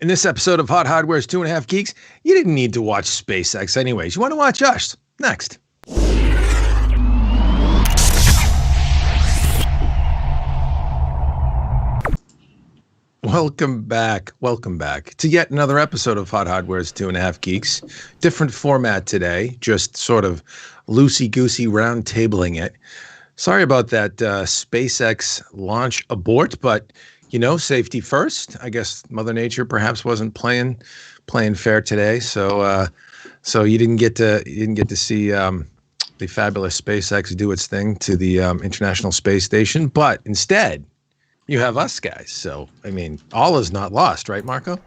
In this episode of Hot Hardware's 2.5 Geeks, you didn't need to watch SpaceX anyways. You want to watch us. Next. Welcome back to yet another episode of Hot Hardware's 2.5 Geeks. Different format today, just sort of loosey-goosey round tabling it. Sorry about that SpaceX launch abort, but you know, safety first. I guess Mother Nature perhaps wasn't playing fair today, so you didn't get to see the fabulous SpaceX do its thing to the International Space Station, but instead you have us guys. So I mean, all is not lost, right, Marco?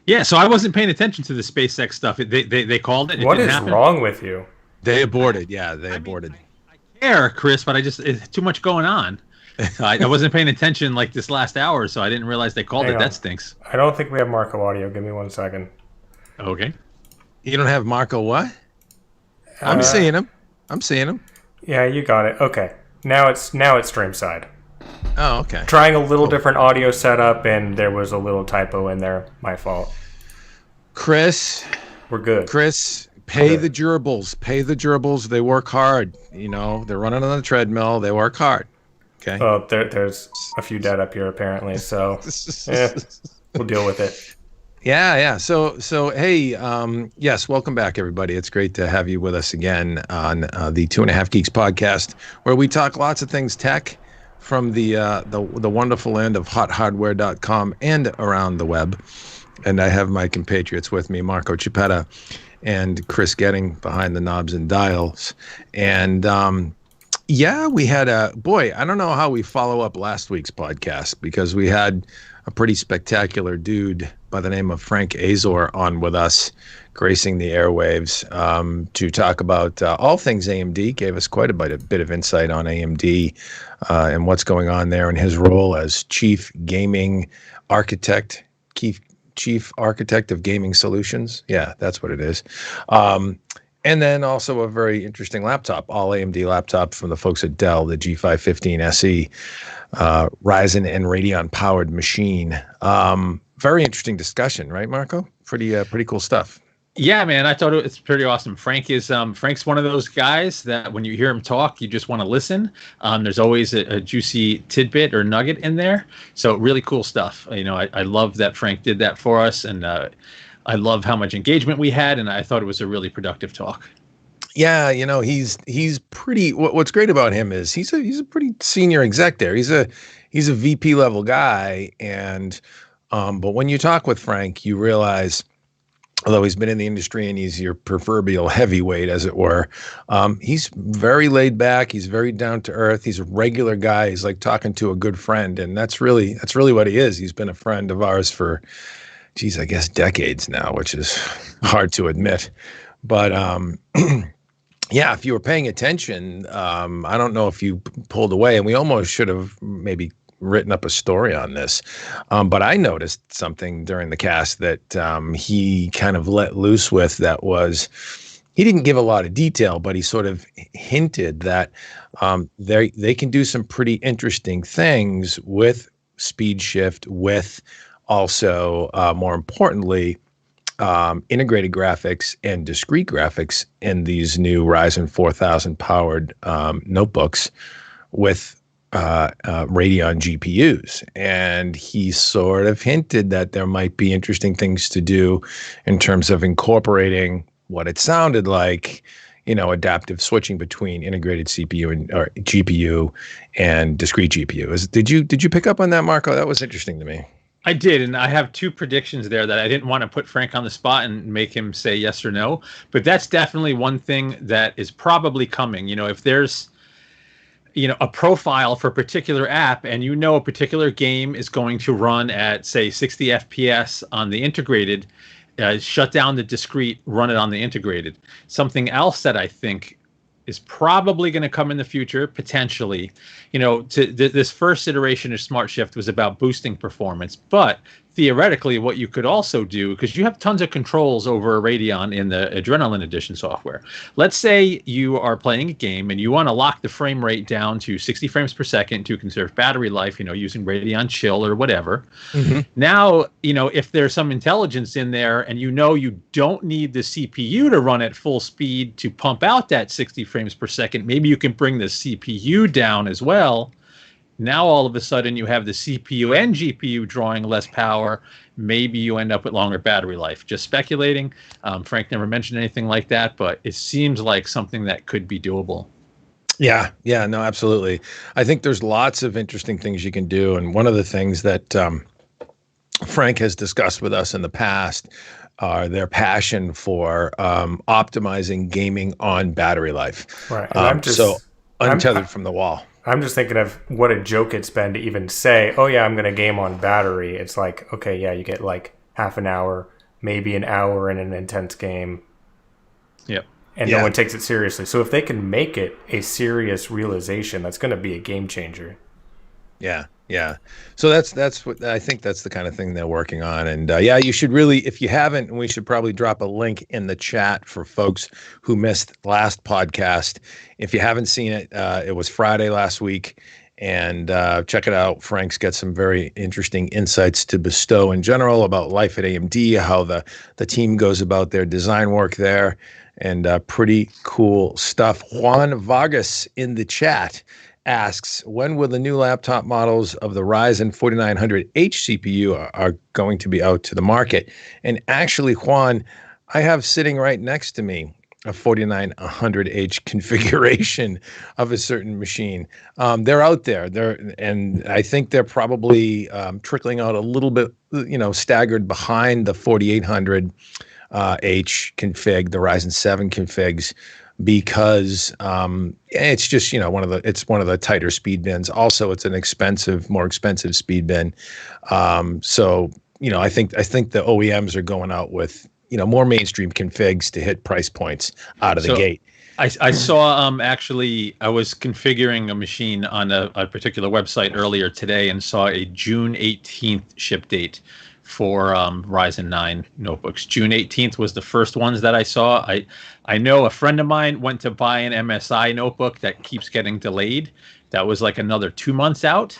Yeah. So I wasn't paying attention to the SpaceX stuff. They called it. What is wrong with you? They aborted. Yeah, they aborted. I care, Chris, but it's too much going on. I wasn't paying attention like this last hour, so I didn't realize they called it. That stinks. I don't think we have Marco audio. Give me 1 second. Okay. You don't have Marco what? I'm seeing him. Yeah, you got it. Okay. Now it's stream side. Oh, okay. Trying a little different audio setup, and there was a little typo in there. My fault. Chris. We're good. Chris, pay the gerbils. Pay the gerbils. They work hard. You know, they're running on the treadmill. They work hard. Okay. Well, there's a few dead up here apparently, so we'll deal with it. Yeah. So hey, yes, welcome back, everybody. It's great to have you with us again on the 2.5 Geeks podcast, where we talk lots of things tech from the wonderful land of HotHardware.com and around the web. And I have my compatriots with me, Marco Chiappetta and Chris Getting behind the knobs and dials. And yeah, we had I don't know how we follow up last week's podcast, because we had a pretty spectacular dude by the name of Frank Azor on with us, gracing the airwaves, to talk about all things AMD. Gave us quite a bit of insight on AMD and what's going on there, and his role as chief architect of gaming solutions. Yeah, that's what it is. And then also a very interesting laptop, all AMD laptop from the folks at Dell, the G515 SE, Ryzen and Radeon powered machine. Very interesting discussion, right, Marco? Pretty cool stuff. Yeah, man, I thought it's pretty awesome. Frank's one of those guys that when you hear him talk, you just want to listen. There's always a juicy tidbit or nugget in there. So really cool stuff. You know, I love that Frank did that for us, and I love how much engagement we had, and I thought it was a really productive talk. Yeah, you know, he's pretty. What's great about him is he's a pretty senior exec there. He's a VP level guy, and but when you talk with Frank, you realize, although he's been in the industry and he's your proverbial heavyweight, as it were, he's very laid back. He's very down to earth. He's a regular guy. He's like talking to a good friend, and that's really what he is. He's been a friend of ours for, I guess decades now, which is hard to admit. But yeah, if you were paying attention, I don't know if you pulled away, and we almost should have maybe written up a story on this. But I noticed something during the cast that he kind of let loose with that was, he didn't give a lot of detail, but he sort of hinted that they can do some pretty interesting things with speed shift, with also, more importantly, integrated graphics and discrete graphics in these new Ryzen 4000 powered notebooks with Radeon GPUs. And he sort of hinted that there might be interesting things to do in terms of incorporating what it sounded like, you know, adaptive switching between integrated CPU or GPU and discrete GPU. Did you pick up on that, Marco? That was interesting to me. I did, and I have two predictions there that I didn't want to put Frank on the spot and make him say yes or no, but that's definitely one thing that is probably coming. You know, if there's, you know, a profile for a particular app, and you know a particular game is going to run at, say, 60 FPS on the integrated, shut down the discrete, run it on the integrated. Something else that I think is probably going to come in the future, potentially. You know, this first iteration of Smart Shift was about boosting performance, but theoretically, what you could also do, because you have tons of controls over Radeon in the Adrenaline Edition software. Let's say you are playing a game and you want to lock the frame rate down to 60 frames per second to conserve battery life, using Radeon Chill or whatever. Mm-hmm. Now, if there's some intelligence in there and you don't need the CPU to run at full speed to pump out that 60 frames per second, maybe you can bring the CPU down as well. Now, all of a sudden, you have the CPU and GPU drawing less power. Maybe you end up with longer battery life. Just speculating. Frank never mentioned anything like that, but it seems like something that could be doable. Yeah, no, absolutely. I think there's lots of interesting things you can do. And one of the things that Frank has discussed with us in the past are their passion for optimizing gaming on battery life. Right. And so untethered from the wall. I'm just thinking of what a joke it's been to even say, oh, yeah, I'm going to game on battery. It's like, okay, yeah, you get like half an hour, maybe an hour in an intense game. Yep. And no one takes it seriously. So if they can make it a serious realization, that's going to be a game changer. Yeah. So that's what I think. That's the kind of thing they're working on. And you should really, if you haven't, we should probably drop a link in the chat for folks who missed last podcast. If you haven't seen it, it was Friday last week, and check it out. Frank's got some very interesting insights to bestow in general about life at AMD, how the team goes about their design work there, and pretty cool stuff. Juan Vargas in the chat asks, when will the new laptop models of the Ryzen 4900H CPU are going to be out to the market? And actually, Juan, I have sitting right next to me a 4900H configuration of a certain machine. They're out there. And I think they're probably trickling out a little bit, staggered behind the 4800H config, the Ryzen 7 configs, because it's just one of the tighter speed bins. Also, it's more expensive speed bin. So I think the OEMs are going out with more mainstream configs to hit price points out of the gate. I saw actually I was configuring a machine on a particular website earlier today and saw a June 18th ship date for Ryzen 9 notebooks. June 18th was the first ones that I saw. I know a friend of mine went to buy an MSI notebook that keeps getting delayed. That was like another 2 months out.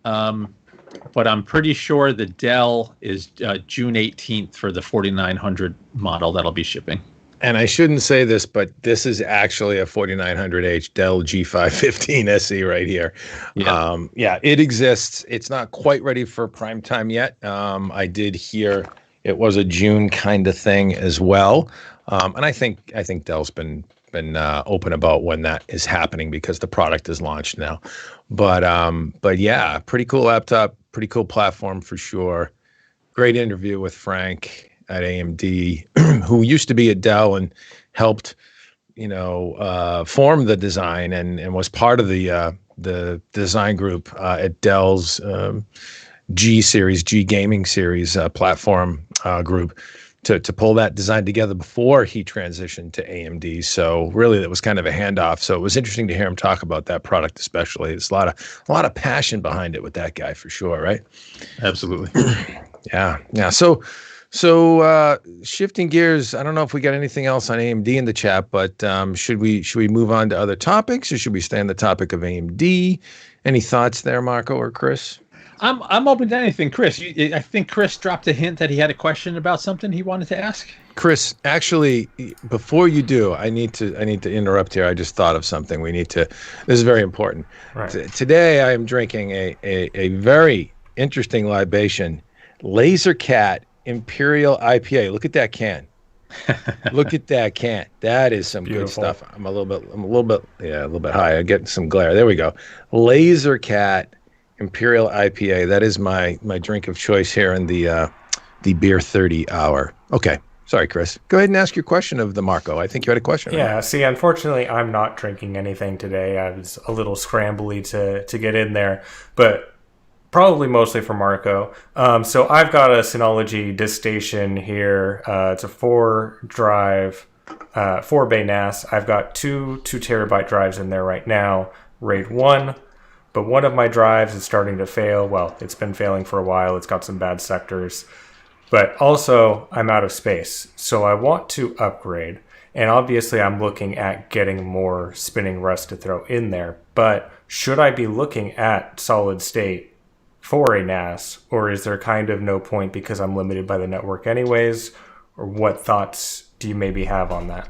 But I'm pretty sure the Dell is June 18th for the 4900 model that'll be shipping. And I shouldn't say this, but this is actually a 4900H Dell G515 SE right here. Yeah. It exists. It's not quite ready for prime time yet. I did hear it was a June kind of thing as well. And I think Dell's been open about when that is happening because the product is launched now. But yeah, pretty cool laptop, pretty cool platform for sure. Great interview with Frank at AMD, who used to be at Dell and helped, form the design and was part of the design group at Dell's G gaming series platform group to pull that design together before he transitioned to AMD. So really, that was kind of a handoff. So it was interesting to hear him talk about that product, especially. There's a lot of passion behind it with that guy for sure, right? Absolutely. Yeah. So shifting gears, I don't know if we got anything else on AMD in the chat, but should we move on to other topics, or should we stay on the topic of AMD? Any thoughts there, Marco or Chris? I'm open to anything. Chris, I think Chris dropped a hint that he had a question about something he wanted to ask. Chris, actually, before you do, I need to interrupt here. I just thought of something. This is very important. Right. Today, I am drinking a very interesting libation, Laser Cat Imperial IPA. Look at that can. Look at that can. That is some Beautiful. Good stuff. I'm a little bit high. I'm getting some glare. There we go. Laser Cat Imperial IPA. That is my drink of choice here in the Beer 30 hour. Okay. Sorry, Chris. Go ahead and ask your question of the Marco. I think you had a question. Yeah. Right? See, unfortunately, I'm not drinking anything today. I was a little scrambly to get in there, but probably mostly for Marco. So I've got a Synology disk station here. It's a 4-bay NAS. I've got two 2 terabyte drives in there right now. RAID 1. but one of my drives is starting to fail. Well, it's been failing for a while. It's got some bad sectors. But also, I'm out of space. So I want to upgrade. And obviously, I'm looking at getting more spinning rest to throw in there. But should I be looking at solid state for a NAS? Or is there kind of no point because I'm limited by the network anyways? Or what thoughts do you maybe have on that?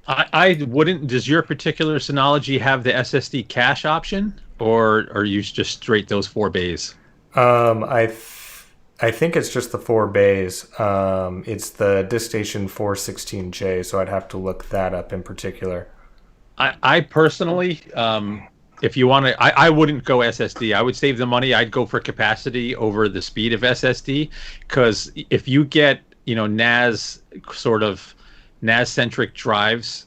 I wouldn't. Does your particular Synology have the SSD cache option? Or are you just straight those 4 bays? I think it's just the 4 bays. It's the DiskStation 416J, so I'd have to look that up in particular. I personally, if you want to, I wouldn't go SSD. I would save the money. I'd go for capacity over the speed of SSD, because if you get, NAS NAS-centric drives,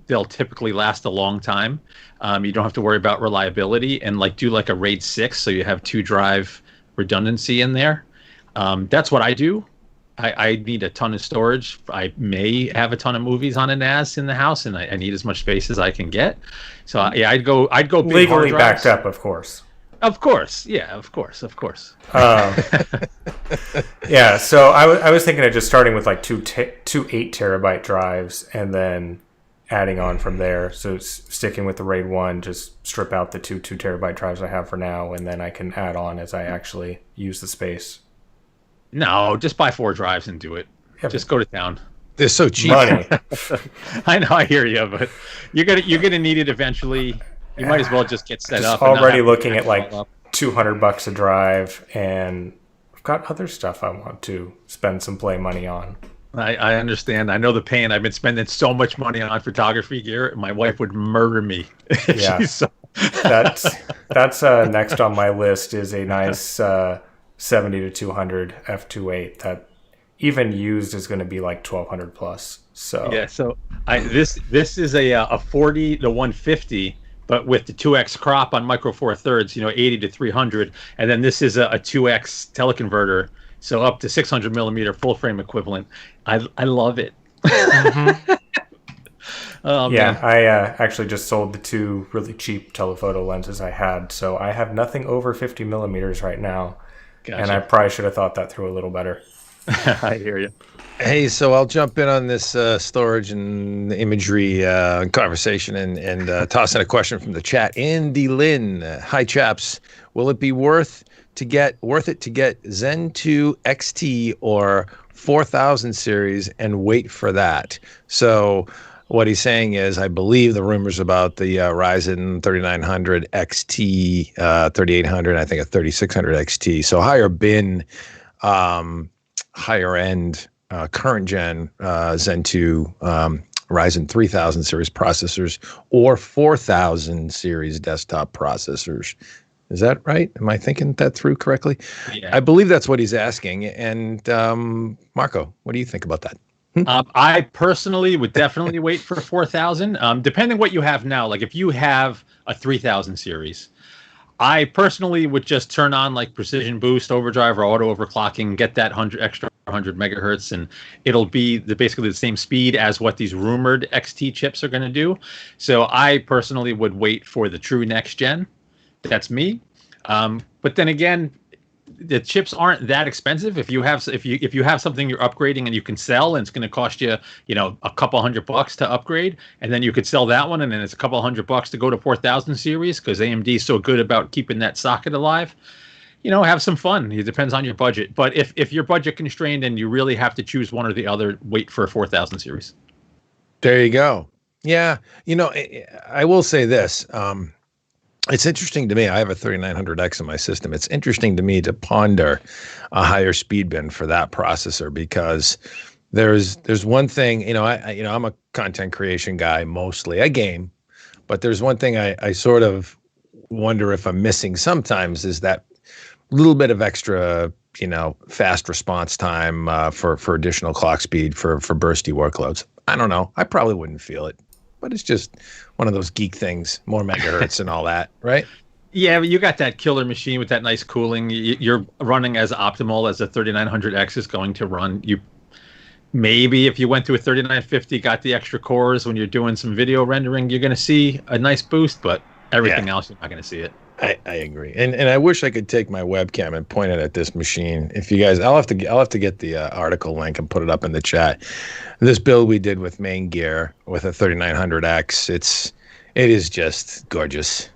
they'll typically last a long time. You don't have to worry about reliability, and do a RAID 6, so you have 2 drive redundancy in there. That's what I do. I need a ton of storage. I may have a ton of movies on a NAS in the house, and I need as much space as I can get. So I'd go big legally hard drives. backed up, of course. Of course, yeah, of course. Yeah, so I was thinking of just starting with two 8 terabyte drives and then adding on from there. So sticking with the RAID 1, just strip out the 2 terabyte drives I have for now, and then I can add on as I actually use the space. No, just buy 4 drives and do it. Yeah, just go to town. They're so cheap. Money. I know, I hear you, but you're gonna need it eventually. You might as well just get set up. Already looking at $200 a drive, and I've got other stuff I want to spend some play money on. I understand. I know the pain. I've been spending so much money on photography gear. My wife would murder me. Yeah, that's next on my list is a nice 70 to 200 f2.8 that even used is going to be $1,200 plus. So yeah, so this is a 40 to 150, but with the 2x crop on micro four thirds, 80 to 300, and then this is a 2x teleconverter, so up to 600 millimeter full frame equivalent. I love it. Mm-hmm. Oh, yeah, man. I actually just sold the 2 really cheap telephoto lenses I had, so I have nothing over 50 millimeters right now. Gotcha. And I probably should have thought that through a little better. I hear you. Hey, so I'll jump in on this storage and imagery conversation and toss in a question from the chat. Andy Lynn, hi chaps. Will it be worth it to get Zen 2 XT or 4000 series and wait for that? So what he's saying is, I believe the rumors about the Ryzen 3900 XT, 3800, I think a 3600 XT. So higher bin, higher end, current gen Zen 2 Ryzen 3000 series processors or 4000 series desktop processors. Is that right? Am I thinking that through correctly? Yeah. I believe that's what he's asking. And Marco, what do you think about that? I personally would definitely wait for 4000, depending what you have now. If you have a 3000 series, I personally would just turn on precision boost, overdrive, or auto overclocking, get that 100 megahertz, and it'll be basically the same speed as what these rumored XT chips are going to do. So I personally would wait for the true next gen. That's me. But then again, the chips aren't that expensive. If you have something you're upgrading and you can sell, and it's going to cost you, a couple $100 to upgrade, and then you could sell that one, and then it's a couple $100 to go to 4000 series because AMD is so good about keeping that socket alive. Have some fun. It depends on your budget. But if you're budget constrained and you really have to choose one or the other, wait for a 4000 series. There you go. Yeah. I will say this. It's interesting to me. I have a 3900X in my system. It's interesting to me to ponder a higher speed bin for that processor, because there's one thing, I'm a content creation guy mostly. I game, but there's one thing I sort of wonder if I'm missing sometimes, is that little bit of extra, fast response time for additional clock speed for bursty workloads. I don't know. I probably wouldn't feel it. But it's just one of those geek things, more megahertz and all that, right? Yeah, but you got that killer machine with that nice cooling. You're running as optimal as a 3900X is going to run. You maybe if you went to a 3950, got the extra cores when you're doing some video rendering, you're going to see a nice boost, but everything else, you're not going to see it. I agree, and I wish I could take my webcam and point it at this machine. If you guys, I'll have to get the article link and put it up in the chat. This build we did with main gear with a 3900X, it is just gorgeous,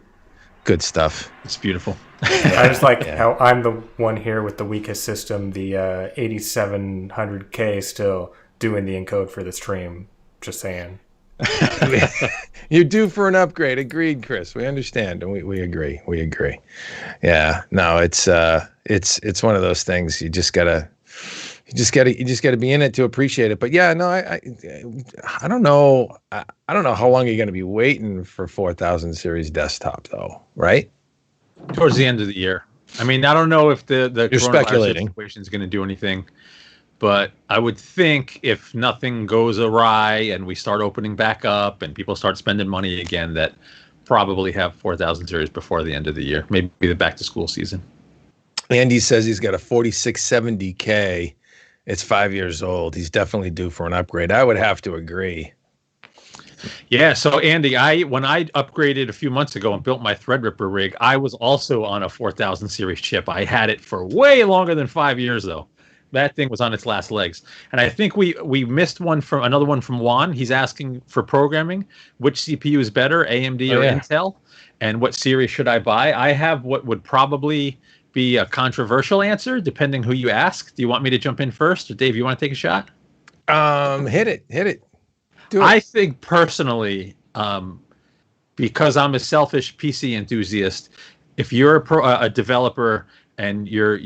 good stuff. It's beautiful. I just like how I'm the one here with the weakest system, the 8700K, still doing the encode for the stream. Just saying. You're due for an upgrade. Agreed, Chris. We understand, and we agree. We agree. Yeah. No, it's one of those things. You just gotta be in it to appreciate it. But yeah, no, I don't know. I don't know how long you're gonna be waiting for 4000 series desktop though, right? Towards the end of the year. I mean, I don't know if the You're speculating situation is going to do anything, but I would think if nothing goes awry and we start opening back up and people start spending money again, that probably have 4000 series before the end of the year, maybe the back to school season. Andy says he's got a 4670K. It's 5 years old. He's definitely due for an upgrade. I would have to agree. Yeah, so Andy, when I upgraded a few months ago and built my Threadripper rig, I was also on a 4000 series chip. I had it for way longer than 5 years though. That thing was on its last legs. And I think we missed another one from Juan. He's asking for programming. Which CPU is better, AMD or Intel? And what series should I buy? I have what would probably be a controversial answer, depending who you ask. Do you want me to jump in first? Or Dave, you want to take a shot? Hit it. I think personally, because I'm a selfish PC enthusiast, if you're a developer and you're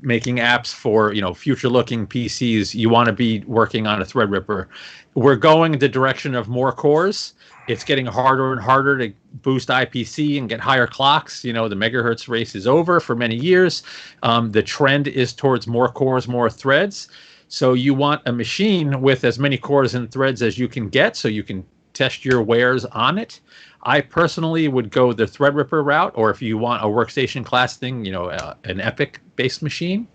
making apps for future-looking PCs, you want to be working on a Threadripper. We're going in the direction of more cores. It's getting harder and harder to boost IPC and get higher clocks. The megahertz race is over for many years. The trend is towards more cores, more threads. So you want a machine with as many cores and threads as you can get so you can test your wares on it. I personally would go the Threadripper route, or if you want a workstation class thing, an EPYC-based machine.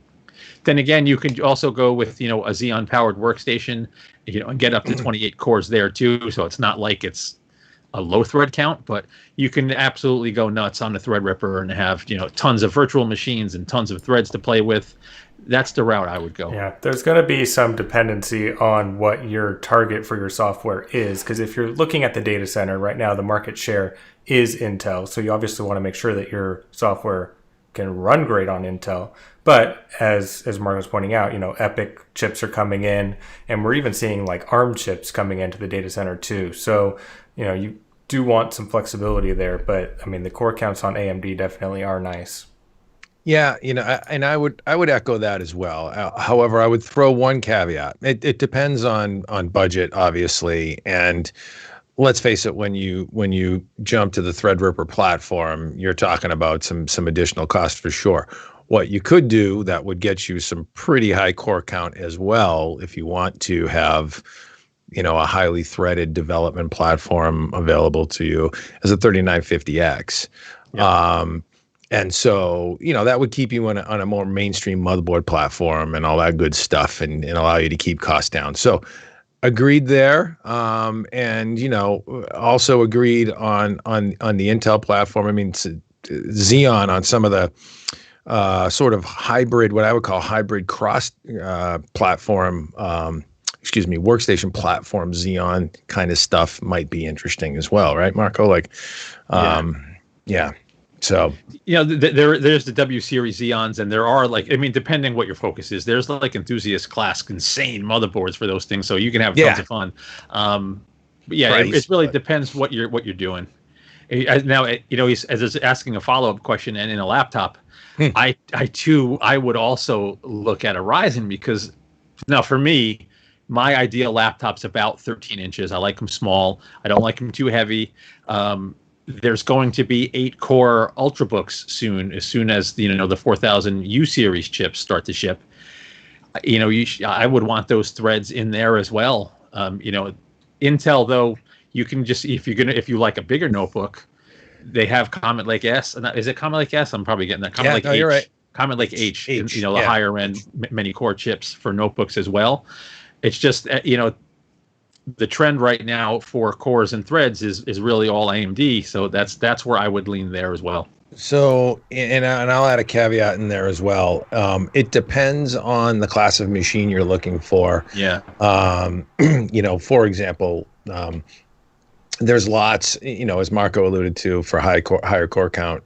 Then again, you can also go with, a Xeon-powered workstation, and get up to 28 cores there too. So it's not like it's a low thread count, but you can absolutely go nuts on the Threadripper and have, tons of virtual machines and tons of threads to play with. That's the route I would go. Yeah, there's going to be some dependency on what your target for your software is, because if you're looking at the data center right now, the market share is Intel. So you obviously want to make sure that your software can run great on Intel. But as Mark was pointing out, EPYC chips are coming in, and we're even seeing like ARM chips coming into the data center too. So, you do want some flexibility there, but I mean, the core counts on AMD definitely are nice. Yeah, and I would echo that as well. However, I would throw one caveat. It depends on budget, obviously, and let's face it. When you jump to the Threadripper platform, you're talking about some additional cost for sure. What you could do that would get you some pretty high core count as well, if you want to have a highly threaded development platform available to you, as a 3950X. Yeah. And so, that would keep you on a more mainstream motherboard platform and all that good stuff, and allow you to keep costs down. So agreed there. And, also agreed on the Intel platform. I mean, Xeon on some of the sort of hybrid, what I would call hybrid cross platform, workstation platform Xeon kind of stuff might be interesting as well. Right, Marco? Yeah. So there's the W series Xeons, and there are depending what your focus is, there's enthusiast class insane motherboards for those things, so you can have tons of fun. It really depends what you're doing. Now he's asking a follow-up question, and in a laptop, I would also look at a Ryzen, because now for me, my ideal laptop's about 13 inches. I like them small. I don't like them too heavy. There's going to be 8-core Ultrabooks soon, as soon as the 4000 U series chips start to ship. I would want those threads in there as well. Intel, though, you can just, if you like a bigger notebook, they have Comet Lake S. Is it Comet Lake S? I'm probably getting that. Comet Lake H. You're right. Comet Lake H. The higher end many core chips for notebooks as well. It's just the trend right now for cores and threads is really all AMD, so that's where I would lean there as well. And I'll add a caveat in there as well. It depends on the class of machine you're looking for. Yeah. For example, there's lots, as Marco alluded to, for higher core count,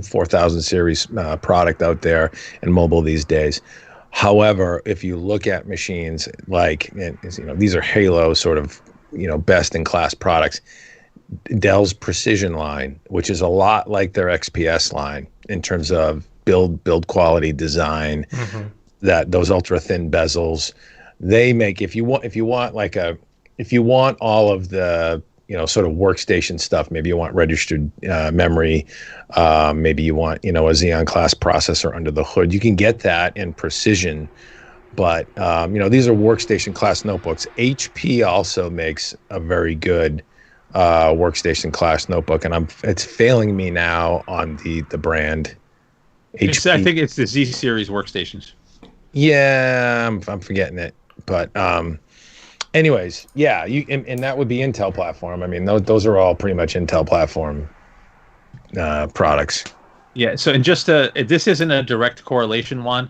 4,000 series product out there and mobile these days. However, if you look at machines like, these are Halo sort of, best in class products. Dell's Precision line, which is a lot like their XPS line in terms of build quality, design, that those ultra thin bezels they make. If you want all of the sort of workstation stuff, maybe you want registered memory, maybe you want a Xeon class processor under the hood, you can get that in Precision. But these are workstation class notebooks. HP also makes a very good workstation class notebook, and it's failing me now on the brand HP. I think it's the Z series workstations. Yeah, I'm forgetting it, but anyways, yeah, and that would be Intel platform. I mean, those are all pretty much Intel platform products. Yeah. So, and just this isn't a direct correlation one,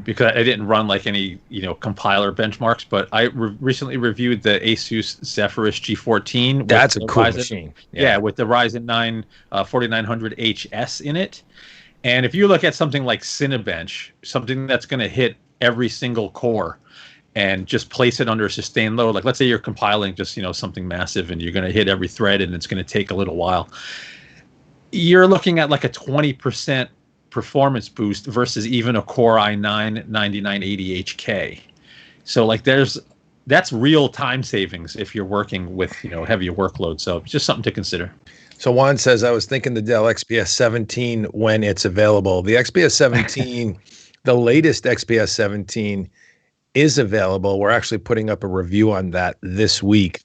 because I didn't run like any compiler benchmarks, but I recently reviewed the Asus Zephyrus G14. That's a cool machine. Yeah, with the Ryzen 9 4900HS in it. And if you look at something like Cinebench, something that's going to hit every single core, and just place it under a sustained load, like let's say you're compiling just something massive, and you're going to hit every thread, and it's going to take a little while. You're looking at like a 20% performance boost versus even a Core i9 9980HK. So like that's real time savings if you're working with heavier workload. So it's just something to consider. So Juan says, I was thinking the Dell XPS 17 when it's available. The XPS 17, the latest XPS 17 is available. We're actually putting up a review on that this week.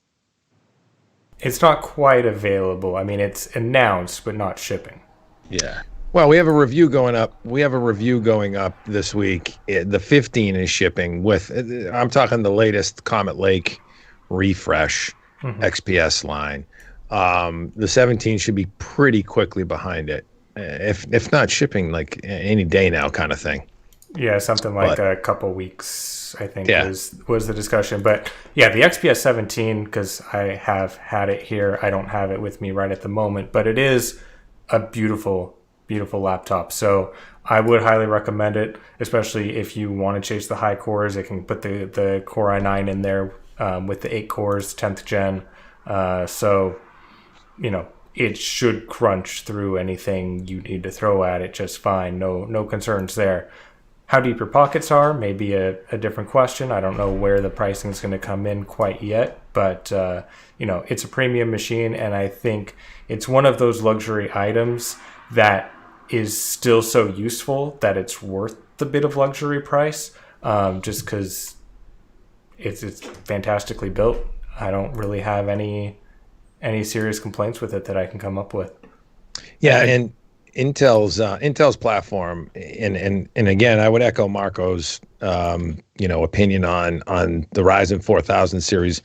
It's not quite available. I mean, it's announced, but not shipping. Yeah. Well, we have a review going up. This week. The 15 is shipping with, I'm talking the latest Comet Lake refresh XPS line. The 17 should be pretty quickly behind it, if not shipping like any day now, kind of thing. Yeah, something like a couple weeks, I think, was the discussion. But yeah, the XPS 17, because I have had it here. I don't have it with me right at the moment, but it is a beautiful, beautiful laptop. So I would highly recommend it, especially if you want to chase the high cores. It can put the Core i9 in there with the 8 cores, 10th gen. So, it should crunch through anything you need to throw at it just fine. No concerns there. How deep your pockets are, maybe a different question. I don't know where the pricing is going to come in quite yet, but it's a premium machine, and I think it's one of those luxury items that is still so useful that it's worth the bit of luxury price, just because it's fantastically built. I don't really have any serious complaints with it that I can come up with. Yeah, and Intel's platform, and again, I would echo Marco's opinion on the Ryzen 4000 series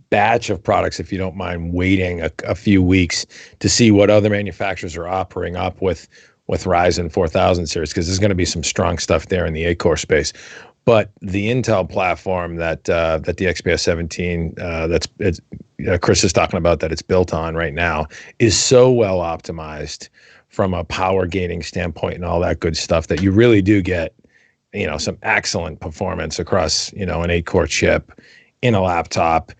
batch of products. If you don't mind waiting a few weeks to see what other manufacturers are offering up with Ryzen 4000 series, because there's going to be some strong stuff there in the 8-core space. But the Intel platform that the XPS 17 Chris is talking about, that it's built on right now, is so well optimized from a power gaining standpoint and all that good stuff that you really do get, some excellent performance across, an 8-core chip in a laptop,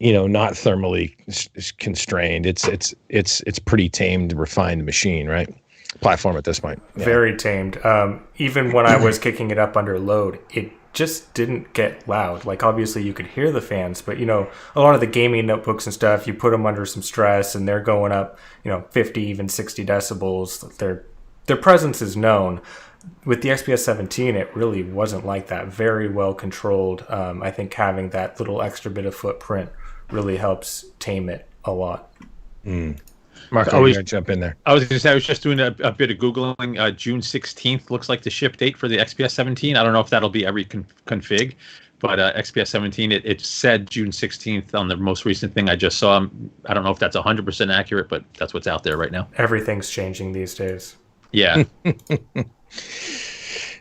not thermally constrained. It's pretty tamed, refined machine, right? Platform at this point. Yeah. Very tamed. Even when I was kicking it up under load, it just didn't get loud. Like, obviously you could hear the fans, but a lot of the gaming notebooks and stuff, you put them under some stress and they're going up 50, even 60 decibels. Their presence is known. With the XPS 17, it really wasn't like that. Very well controlled. I think having that little extra bit of footprint really helps tame it a lot. Marco, you're going to jump in there. I was going to say, I was just doing a bit of Googling. June 16th looks like the ship date for the XPS 17. I don't know if that'll be every config, but XPS 17, it said June 16th on the most recent thing I just saw. I don't know if that's 100% accurate, but that's what's out there right now. Everything's changing these days. Yeah.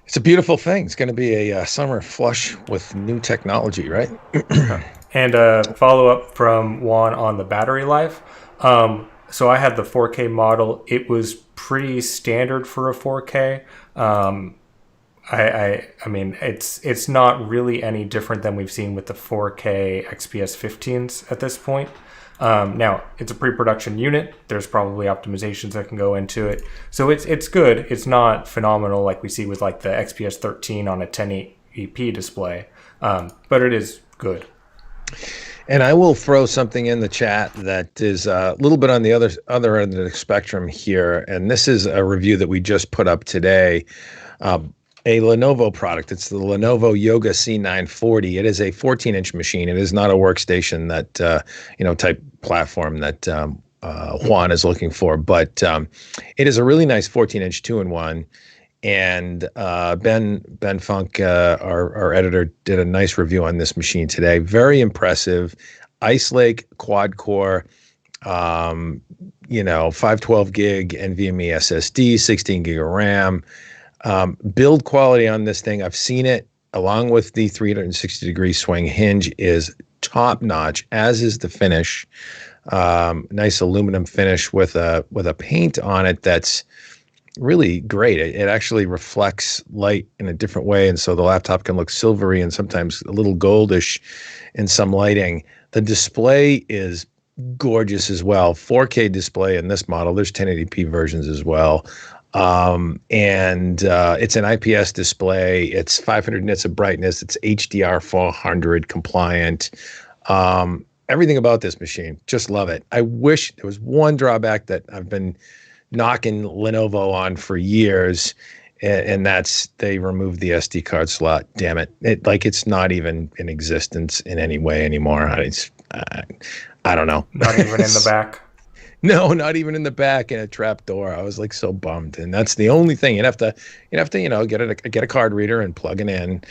It's a beautiful thing. It's going to be a summer flush with new technology, right? And follow up from Juan on the battery life. So I had the 4K model. It was pretty standard for a 4K. I mean, it's not really any different than we've seen with the 4K XPS 15s at this point. Now, it's a pre-production unit. There's probably optimizations that can go into it. So it's good. It's not phenomenal like we see with like the XPS 13 on a 1080p display, but it is good. And I will throw something in the chat that is a little bit on the other end of the spectrum here. And this is a review that we just put up today. A Lenovo product. It's the Lenovo Yoga C940. It is a 14-inch machine. It is not a workstation that type platform that Juan is looking for, but it is a really nice 14-inch 2-in-1. And Ben Funk, our editor, did a nice review on this machine today. Very impressive. Ice Lake quad core. 512 gig NVMe SSD, 16 gig of RAM. Build quality on this thing, I've seen it, along with the 360-degree swing hinge, is top notch, as is the finish. Nice aluminum finish with a paint on it that's really great. It actually reflects light in a different way, and so the laptop can look silvery and sometimes a little goldish in some lighting. The display is gorgeous as well. 4K display in this model. There's 1080p versions as well. And it's an IPS display. It's 500 nits of brightness. It's HDR 400 compliant. Everything about this machine, just love it. I wish there was one drawback that I've been knocking Lenovo on for years, and that's they removed the SD card slot. Damn it! It's not even in existence in any way anymore. I don't know. Not even in the back. No, not even in the back in a trap door. I was like so bummed, and that's the only thing. You'd have to get a card reader and plug it in.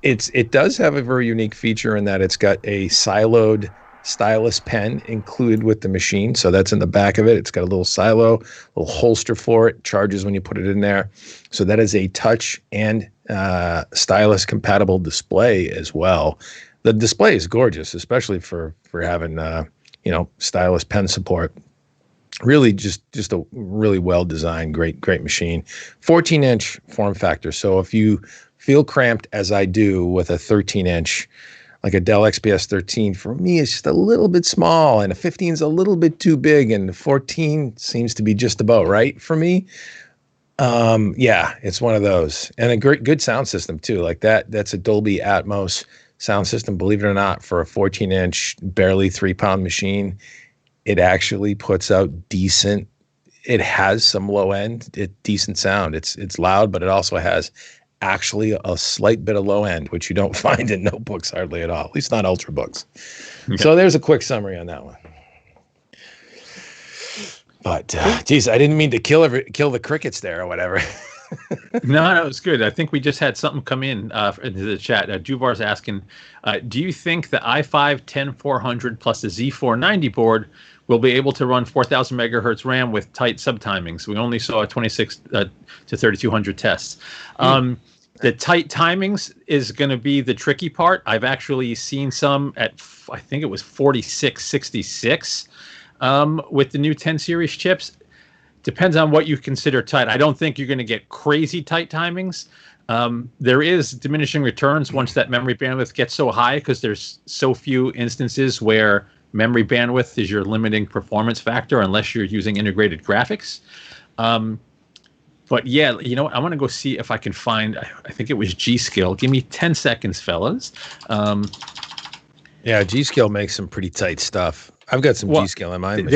It does have a very unique feature in that it's got a siloed stylus pen included with the machine, so that's in the back of it. It's got a little silo, little holster for it. Charges when you put it in there. So that is a touch and stylus compatible display as well. The display is gorgeous, especially for having stylus pen support. Really just a really well designed, great machine. 14-inch form factor. So if you feel cramped as I do with a 13-inch, like a Dell XPS 13, for me it's just a little bit small, and a 15 is a little bit too big, and the 14 seems to be just about right for me. It's one of those. And a good sound system too. Like that's a Dolby Atmos sound system, believe it or not. For a 14-inch, barely 3-pound machine, it actually puts out decent. It has some low end, decent sound. It's loud, but it also has actually a slight bit of low end, which you don't find in notebooks hardly at all. At least not ultrabooks. Okay. So there's a quick summary on that one. But geez, I didn't mean to kill the crickets there or whatever. No, it's good. I think we just had something come in into the chat. Juvar's asking, do you think the i5-10400 plus the Z490 board will be able to run 4,000 megahertz RAM with tight subtimings? We only saw a 26 to 3,200 tests. The tight timings is going to be the tricky part. I've actually seen some at, I think it was 4666 with the new 10 series chips. Depends on what you consider tight. I don't think you're going to get crazy tight timings. There is diminishing returns once that memory bandwidth gets so high, because there's so few instances where memory bandwidth is your limiting performance factor unless you're using integrated graphics. But yeah, I want to go see if I can find, I think it was G-Skill. Give me 10 seconds, fellas. Yeah, G-Skill makes some pretty tight stuff. I've got some G-Skill in my machine.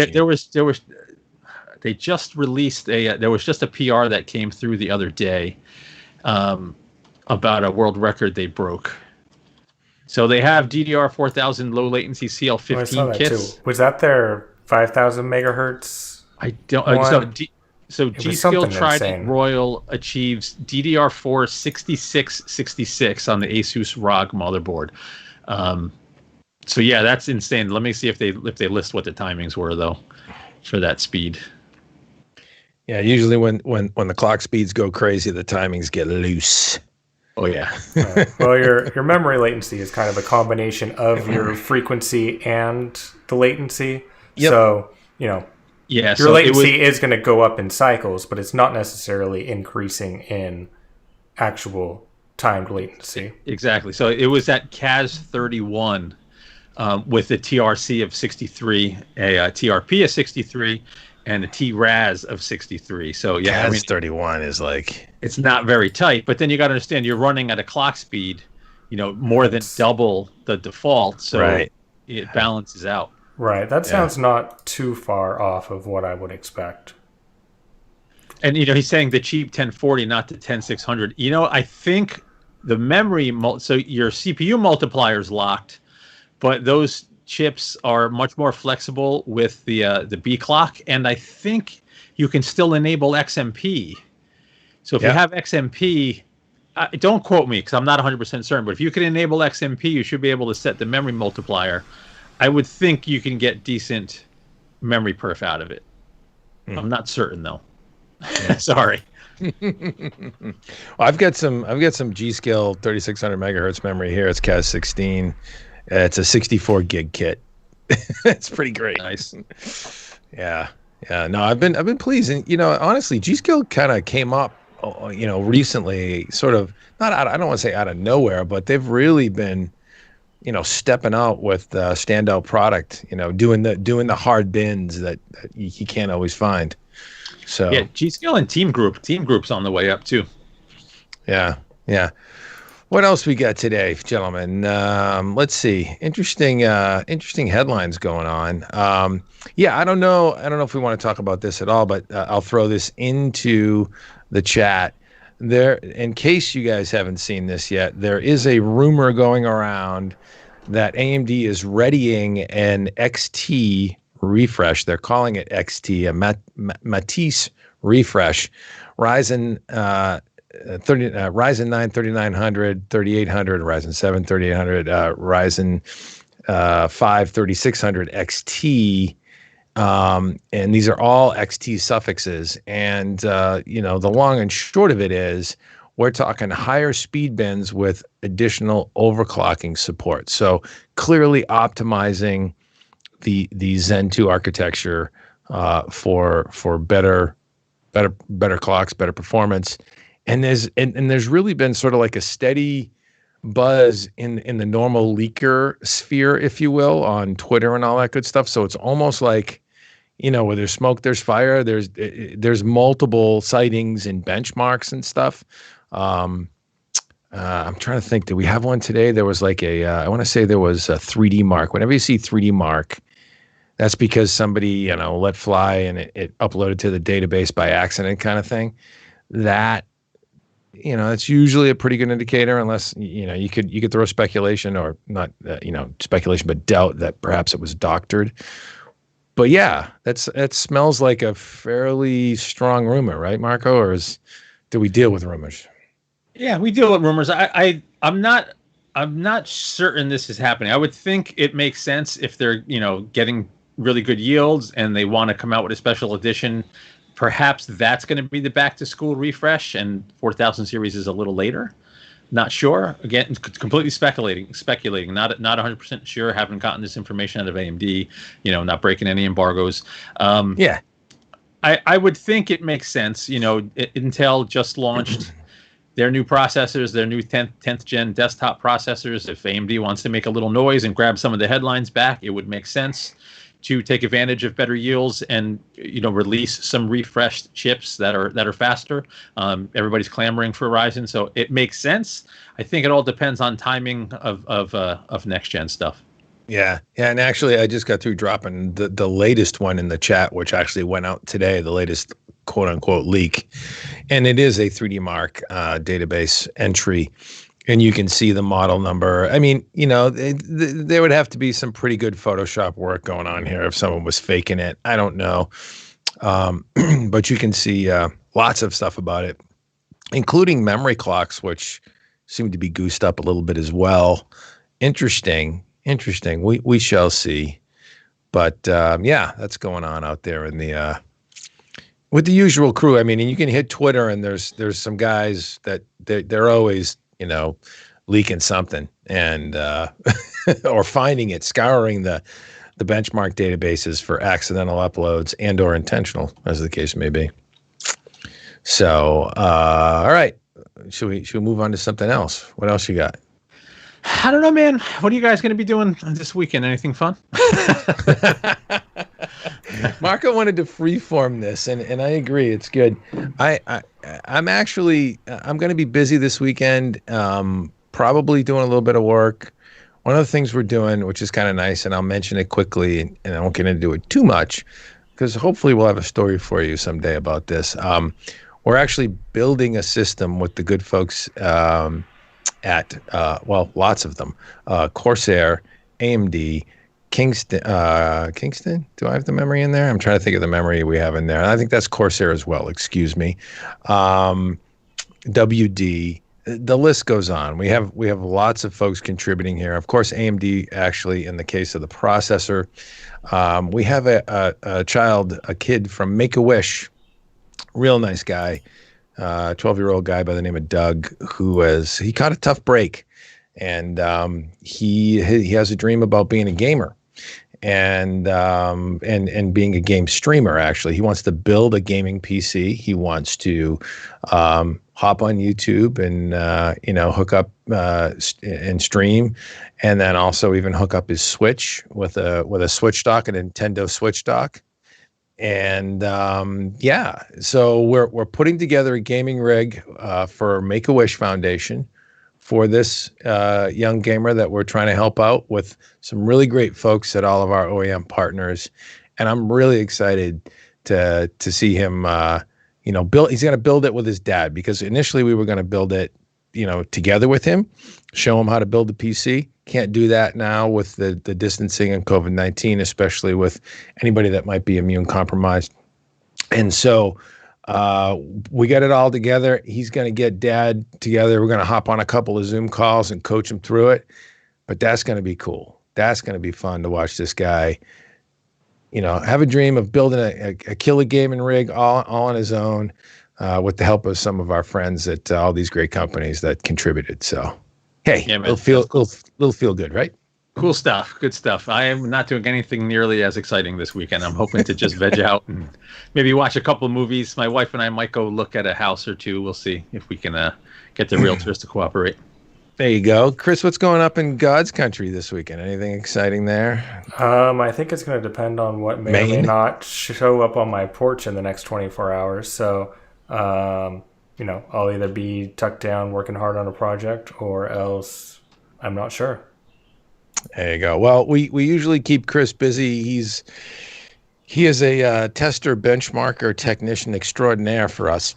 They just released there was just a PR that came through the other day about a world record they broke. So they have DDR4000 low latency CL15 kits. Too. Was that their 5,000 megahertz? I don't. So G-Skill Trident Royal achieves DDR4 6666 on the Asus ROG motherboard. So yeah, that's insane. Let me see if they list what the timings were though for that speed. Yeah, usually when the clock speeds go crazy, the timings get loose. Oh yeah. Right. Well, your memory latency is kind of a combination of your frequency and the latency. Yep. So, Yeah. your So it was latency is going to go up in cycles, but it's not necessarily increasing in actual timed latency. exactly. So it was at CAS 31 with a TRC of 63, a TRP of 63, and a TRAS of 63. So yeah, CAS 31 is like, it's not very tight. But then you got to understand you're running at a clock speed, more than double the default. So right. it balances out. Right. That sounds not too far off of what I would expect. And he's saying the cheap 1040, not the 10600. I think the memory, so your CPU multiplier is locked, but those chips are much more flexible with the B clock, and I think you can still enable XMP. So if you have XMP, don't quote me because I'm not 100% certain, but if you can enable XMP, you should be able to set the memory multiplier. I would think you can get decent memory perf out of it. I'm not certain though. Sorry. Well, I've got some G-Skill 3600 megahertz memory here. It's CAS 16. It's a 64 gig kit. It's pretty great. Nice. Yeah. No, I've been pleased, and honestly, G-Skill kind of came up, recently, sort of not out. I don't want to say out of nowhere, but they've really been, stepping out with standout product. Doing the hard bins that you can't always find. So yeah, G-Skill and Team Group's on the way up too. Yeah. What else we got today, gentlemen? Let's see. Interesting headlines going on. I don't know if we want to talk about this at all, but I'll throw this into the chat. There, in case you guys haven't seen this yet, there is a rumor going around that AMD is readying an XT refresh. They're calling it XT, a Matisse refresh. Ryzen 9 3900, 3800, Ryzen 7 3800, Ryzen 5 3600 XT. And these are all XT suffixes. And, the long and short of it is we're talking higher speed bins with additional overclocking support. So clearly optimizing the Zen 2 architecture for better clocks, better performance. And there's really been sort of like a steady buzz in the normal leaker sphere, if you will, on Twitter and all that good stuff. So it's almost like, where there's smoke, there's fire. There's multiple sightings and benchmarks and stuff. I'm trying to think. Did we have one today? There was like I want to say there was a 3D mark. Whenever you see 3D mark, that's because somebody let fly and it uploaded to the database by accident, kind of thing. That. It's usually a pretty good indicator, unless you could throw speculation, or not speculation, but doubt that perhaps it was doctored. But yeah, that smells like a fairly strong rumor, right, Marco? Or do we deal with rumors? Yeah, we deal with rumors. I'm not certain this is happening. I would think it makes sense if they're getting really good yields and they want to come out with a special edition. Perhaps that's going to be the back to school refresh, and 4000 series is a little later. Not sure. Again, completely speculating. Not 100% sure. Haven't gotten this information out of AMD. Not breaking any embargoes. Yeah. I would think it makes sense. Intel just launched their new processors, their new 10th gen desktop processors. If AMD wants to make a little noise and grab some of the headlines back, it would make sense to take advantage of better yields and release some refreshed chips that are faster. Everybody's clamoring for Ryzen, so it makes sense. I think it all depends on timing of next gen stuff. Yeah, and actually, I just got through dropping the latest one in the chat, which actually went out today. The latest quote unquote leak, and it is a 3D Mark database entry. And you can see the model number. I mean, there would have to be some pretty good Photoshop work going on here if someone was faking it. I don't know. But you can see lots of stuff about it, including memory clocks, which seem to be goosed up a little bit as well. Interesting. We shall see. But that's going on out there in the with the usual crew. I mean, and you can hit Twitter, and there's some guys that they're always, leaking something and or finding it, scouring the benchmark databases for accidental uploads and or intentional, as the case may be. So, all right, should we move on to something else? What else you got? I don't know, man. What are you guys going to be doing this weekend? Anything fun? Marco wanted to freeform this, and I agree. It's good. I'm going to be busy this weekend. Probably doing a little bit of work. One of the things we're doing, which is kind of nice, and I'll mention it quickly, and I won't get into it too much, because hopefully we'll have a story for you someday about this. We're actually building a system with the good folks at lots of them, Corsair, AMD, Kingston. Do I have the memory in there? I'm trying to think of the memory we have in there. I think that's Corsair as well. Excuse me. WD. The list goes on. We have lots of folks contributing here. Of course, AMD actually, in the case of the processor, we have a kid from Make-A-Wish, real nice guy, 12-year-old guy by the name of Doug, he caught a tough break, and he has a dream about being a gamer. And being a game streamer. Actually, he wants to build a gaming PC. He wants to hop on YouTube and hook up and stream, and then also even hook up his Switch with a Switch dock, a Nintendo Switch dock. And so we're putting together a gaming rig for Make-A-Wish Foundation for this young gamer that we're trying to help out with some really great folks at all of our OEM partners. And I'm really excited to see him, build. He's going to build it with his dad, because initially we were going to build it, together with him, show him how to build the PC. Can't do that now with the distancing and COVID-19, especially with anybody that might be immune compromised. And so we got it all together. He's going to get dad together. We're going to hop on a couple of Zoom calls and coach him through it. But that's going to be cool. That's going to be fun to watch this guy, have a dream of building a killer gaming rig all on his own, with the help of some of our friends at all these great companies that contributed. So, hey, yeah, it'll feel good, right? Cool stuff. Good stuff. I am not doing anything nearly as exciting this weekend. I'm hoping to just veg out and maybe watch a couple of movies. My wife and I might go look at a house or two. We'll see if we can get the realtors to cooperate. There you go. Chris, what's going up in God's country this weekend? Anything exciting there? I think it's going to depend on what may or may not show up on my porch in the next 24 hours. So, I'll either be tucked down working hard on a project, or else I'm not sure. There you go. Well, we usually keep Chris busy. He is a tester, benchmarker, technician extraordinaire for us.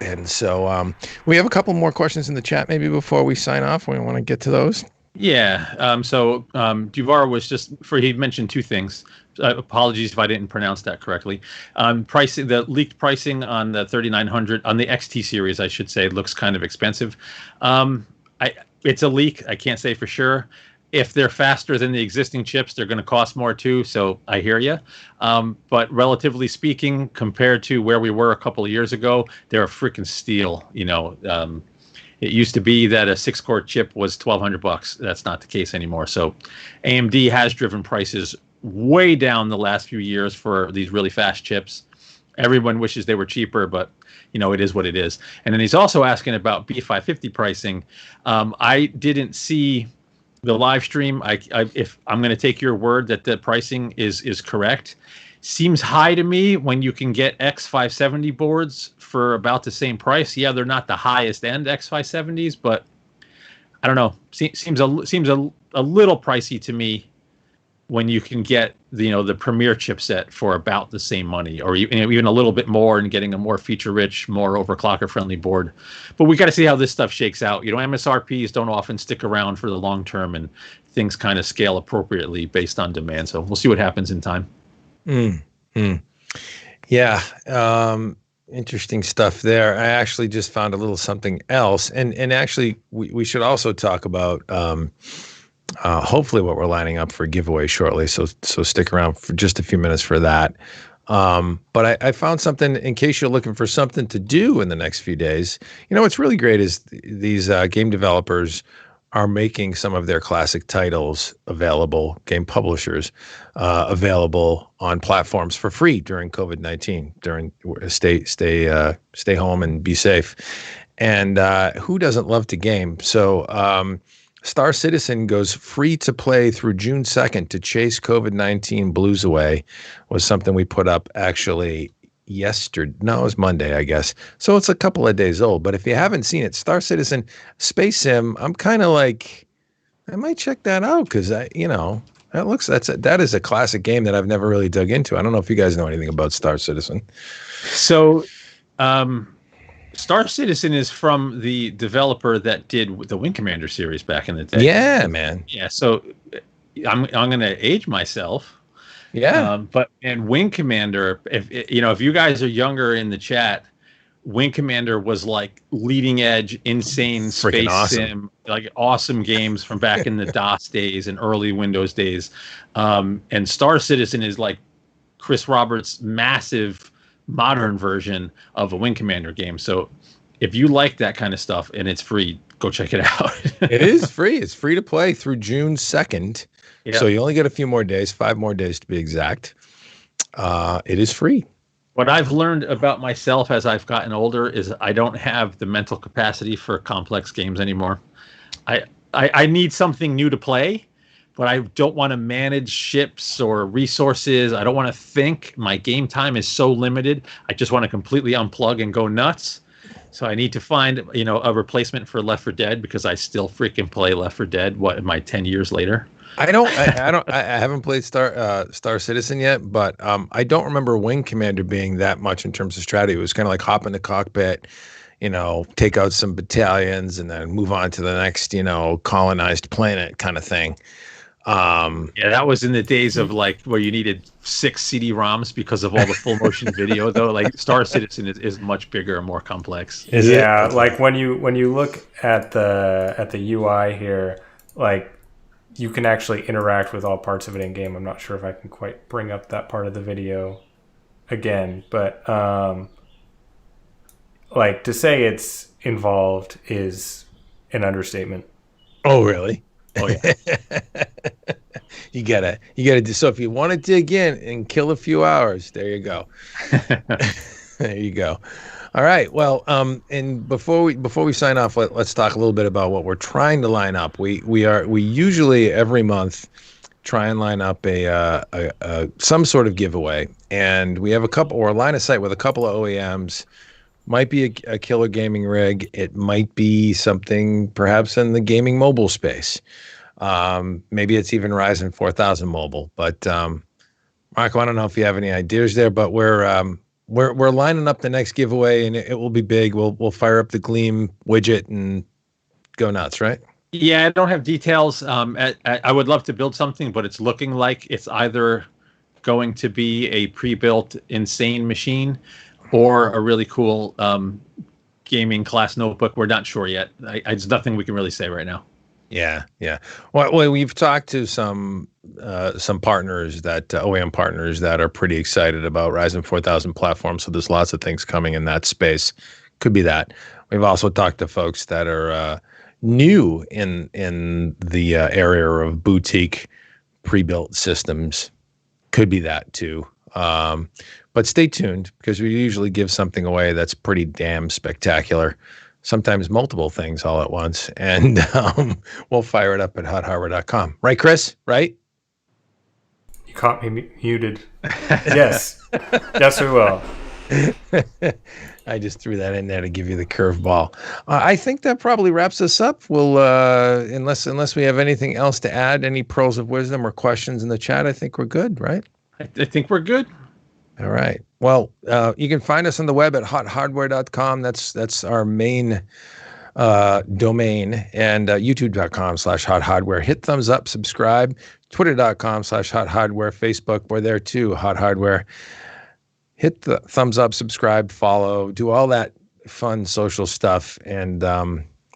And so we have a couple more questions in the chat maybe before we sign off. We want to get to those. Yeah. So Duvar was he mentioned two things. Apologies if I didn't pronounce that correctly. Pricing, the leaked pricing on the 3900 on the XT series, I should say, looks kind of expensive. It's a leak. I can't say for sure. If they're faster than the existing chips, they're going to cost more too. So I hear you. But relatively speaking, compared to where we were a couple of years ago, they're a freaking steal. It used to be that a 6-core chip was $1,200. That's not the case anymore. So AMD has driven prices way down the last few years for these really fast chips. Everyone wishes they were cheaper, but it is what it is. And then he's also asking about B550 pricing. I didn't see the live stream. If I'm going to take your word that the pricing is correct, seems high to me when you can get X570 boards for about the same price. Yeah, they're not the highest end X570s, but I don't know. Seems a little pricey to me when you can get the premier chipset for about the same money, or even a little bit more, and getting a more feature-rich, more overclocker-friendly board. But we got to see how this stuff shakes out. MSRPs don't often stick around for the long term, and things kind of scale appropriately based on demand. So we'll see what happens in time. Yeah. Interesting stuff there. I actually just found a little something else, and actually we should also talk about hopefully what we're lining up for a giveaway shortly. So stick around for just a few minutes for that. But I found something in case you're looking for something to do in the next few days. What's really great is these game developers are making some of their classic titles available, game publishers available on platforms for free during COVID-19. During stay home and be safe. And who doesn't love to game? So Star Citizen goes free to play through June 2nd to chase COVID-19 blues away. Was something we put up actually yesterday. No, it was Monday, I guess. So it's a couple of days old. But if you haven't seen it, Star Citizen Space Sim, I'm kind of like, I might check that out because that is a classic game that I've never really dug into. I don't know if you guys know anything about Star Citizen. So, Star Citizen is from the developer that did the Wing Commander series back in the day. Yeah, man. Yeah. So I'm going to age myself. Yeah. But Wing Commander, if you guys are younger in the chat, Wing Commander was like leading edge, insane space sim, like awesome games from back in the DOS days and early Windows days. And Star Citizen is like Chris Roberts' massive modern version of a Wing Commander game. So if you like that kind of stuff and it's free, go check it out. It is free. It's free to play through June 2nd. Yeah. So you only get a few more days, 5 more days to be exact. It is free. What I've learned about myself as I've gotten older is I don't have the mental capacity for complex games anymore. I need something new to play, but I don't want to manage ships or resources. I don't want to think. My game time is so limited. I just want to completely unplug and go nuts. So I need to find, a replacement for Left 4 Dead because I still freaking play Left 4 Dead. What am I, 10 years later? I haven't played Star Citizen yet, but I don't remember Wing Commander being that much in terms of strategy. It was kind of like hop in the cockpit, take out some battalions and then move on to the next, colonized planet kind of thing. Yeah, that was in the days of like where you needed 6 CD-ROMs because of all the full motion video. Though, like Star Citizen is much bigger and more complex. Yeah, like when you look at the UI here, like you can actually interact with all parts of it in game. I'm not sure if I can quite bring up that part of the video again, but like to say it's involved is an understatement. Oh, really? Oh yeah. You gotta do so. If you want to dig in and kill a few hours, there you go. There you go. All right. Well, and before we sign off, let's talk a little bit about what we're trying to line up. We usually every month try and line up a some sort of giveaway, and we have a couple or a line of sight with a couple of OEMs. Might be a killer gaming rig. It might be something perhaps in the gaming mobile space. Maybe it's even Ryzen 4000 mobile. But Marco, I don't know if you have any ideas there, but we're lining up the next giveaway, and it will be big. We'll fire up the Gleam widget and go nuts, right? Yeah, I don't have details. I would love to build something, but it's looking like it's either going to be a pre-built insane machine or a really cool gaming class notebook. We're not sure yet. There's nothing we can really say right now. Yeah. Well, we've talked to some partners that OEM partners that are pretty excited about Ryzen 4000 platforms. So there's lots of things coming in that space. Could be that. We've also talked to folks that are new in the area of boutique pre-built systems. Could be that too. But stay tuned because we usually give something away that's pretty damn spectacular. Sometimes multiple things all at once. And we'll fire it up at HotHardware.com. Right, Chris? Right? You caught me muted. Yes. Yes, we will. I just threw that in there to give you the curveball. I think that probably wraps us up. We'll unless we have anything else to add, any pearls of wisdom or questions in the chat, I think we're good, right? I think we're good. All right. Well, you can find us on the web at hothardware.com. That's our main domain, and youtube.com/hothardware. Hit thumbs up, subscribe. Twitter.com/hothardware. Facebook, we're there too, Hot Hardware. Hit the thumbs up, subscribe, follow, do all that fun social stuff, and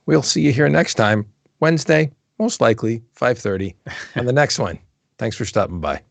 we'll see you here next time, Wednesday, most likely 5:30 on the next one. Thanks for stopping by.